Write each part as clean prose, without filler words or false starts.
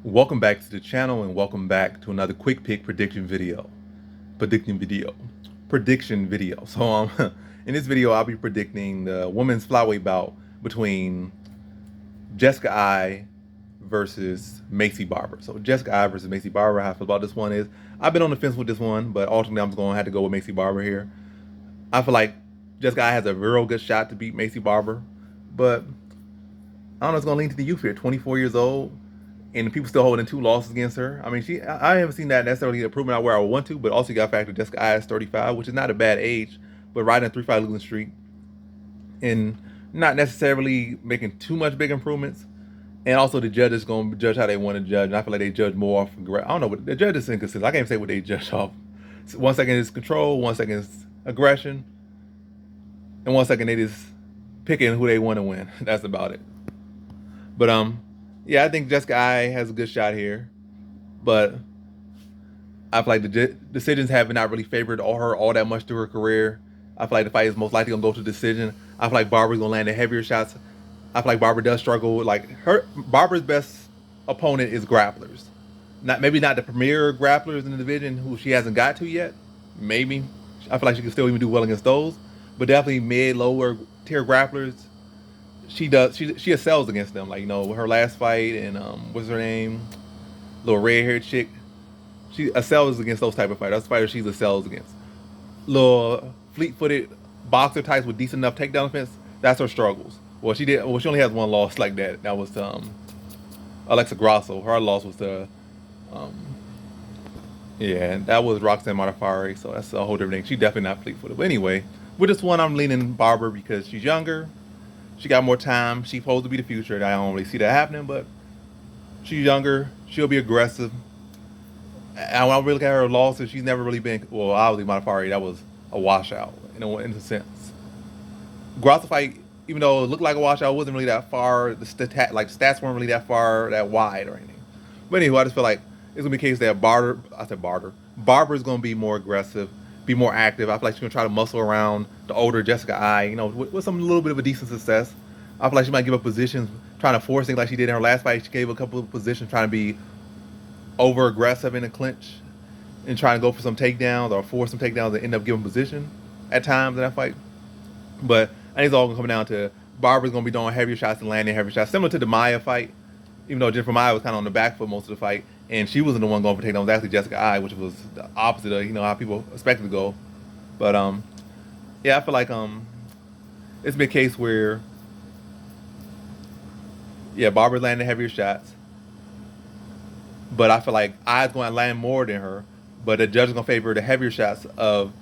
Welcome back to the channel and welcome back to another quick pick prediction video. So in this video I'll be predicting the women's flyweight bout between Jessica Eye versus Maycee Barber. So Jessica Eye versus Maycee Barber. How I feel about this one is I've been on the fence with this one, but ultimately I'm going to have to go with Maycee Barber here. I feel like Jessica Eye has a real good shot to beat Maycee Barber, but I don't know, it's going to lean to the youth here. 24 years old. And people still holding 2 losses against her. I mean, I haven't seen that necessarily improvement out where I want to, but also you got to factor Jessica Eye is 35, which is not a bad age, but riding a 3-5 losing streak and not necessarily making too much big improvements. And also the judge is going to judge how they want to judge. And I feel like they judge more off, I don't know, but the judge is inconsistent. I can't even say what they judge off. 1 second is control, 1 second is aggression, and 1 second they just picking who they want to win. That's about it. But yeah, I think Jessica Eye has a good shot here, but I feel like the decisions have not really favored her all that much through her career. I feel like the fight is most likely gonna go to decision. I feel like Barber's gonna land the heavier shots. I feel like Barber does struggle with Barber's best opponent is grapplers. Maybe not the premier grapplers in the division who she hasn't got to yet. Maybe. I feel like she can still even do well against those, but definitely lower tier grapplers. She excels against them. Like, her last fight and what's her name? Little red-haired chick. She excels against those type of fighters. That's fighters she excels against. Little fleet-footed boxer types with decent enough takedown defense. That's her struggles. Well, she only has one loss like that. That was to Alexa Grasso. Her loss was to yeah, and that was Roxanne Modafferi. So that's a whole different thing. She's definitely not fleet-footed. But anyway, with this one, I'm leaning Barber because she's younger. She got more time. She's supposed to be the future. I don't really see that happening, but she's younger. She'll be aggressive. And when I really look at her losses, she's never really been, well, obviously Modafferi, that was a washout in a sense. Grasso fight, even though it looked like a washout, it wasn't really that far. The stats weren't really that wide or anything. But anyway, I just feel like it's gonna be a case that Barber's gonna be more aggressive, be more active. I feel like she's gonna try to muscle around the older Jessica Eye, with some little bit of a decent success. I feel like she might give up positions, trying to force things like she did in her last fight. She gave a couple of positions, trying to be over aggressive in the clinch and trying to go for some takedowns or force some takedowns and end up giving position at times in that fight. But I think it's all gonna come down to Barber's gonna be doing heavier shots and landing heavier shots, similar to the Maia fight. Even though Jennifer Maia was kind of on the back foot most of the fight, and she wasn't the one going for takedowns. It was actually Jessica Eye, which was the opposite of how people expected to go. But yeah, I feel like it's been a case where Barber's landing heavier shots, but I feel like Eye's going to land more than her. But the judge is going to favor the heavier shots of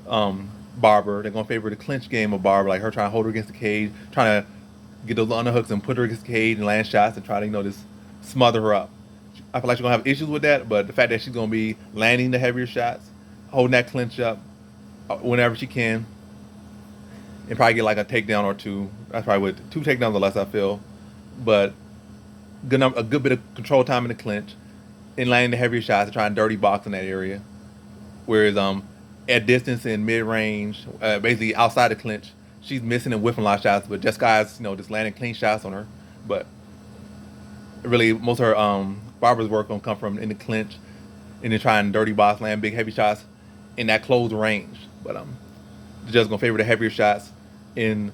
Barber. They're going to favor the clinch game of Barber, like her trying to hold her against the cage, trying to get those underhooks and put her against the cage and land shots and try to just smother her up. I feel like she's going to have issues with that, but the fact that she's going to be landing the heavier shots, holding that clinch up whenever she can, and probably get like a takedown or two. That's probably with 2 takedowns or less, I feel. But a good bit of control time in the clinch and landing the heavier shots and trying to dirty box in that area. Whereas at distance and mid-range, basically outside the clinch, she's missing and whiffing a lot of shots. But Jessica Eye's, just landing clean shots on her. But really, most of her Barber's work gonna come from in the clinch and then trying dirty box, land big heavy shots in that close range. But the judge's gonna favor the heavier shots in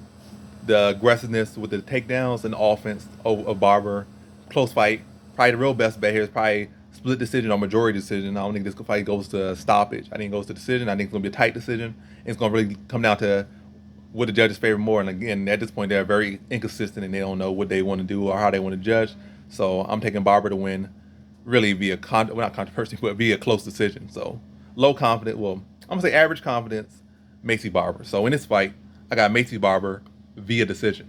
the aggressiveness with the takedowns and the offense of Barber. Close fight. Probably the real best bet here is probably split decision or majority decision. I don't think this fight goes to stoppage. I think it goes to decision. I think it's gonna be a tight decision. And it's gonna really come down to what the judges favor more. And again, at this point, they're very inconsistent and they don't know what they want to do or how they want to judge. So I'm taking Barber to win, really via not controversy, but via close decision. So low confidence. Well, I'm gonna say average confidence, Maycee Barber. So in this fight, I got Maycee Barber via decision.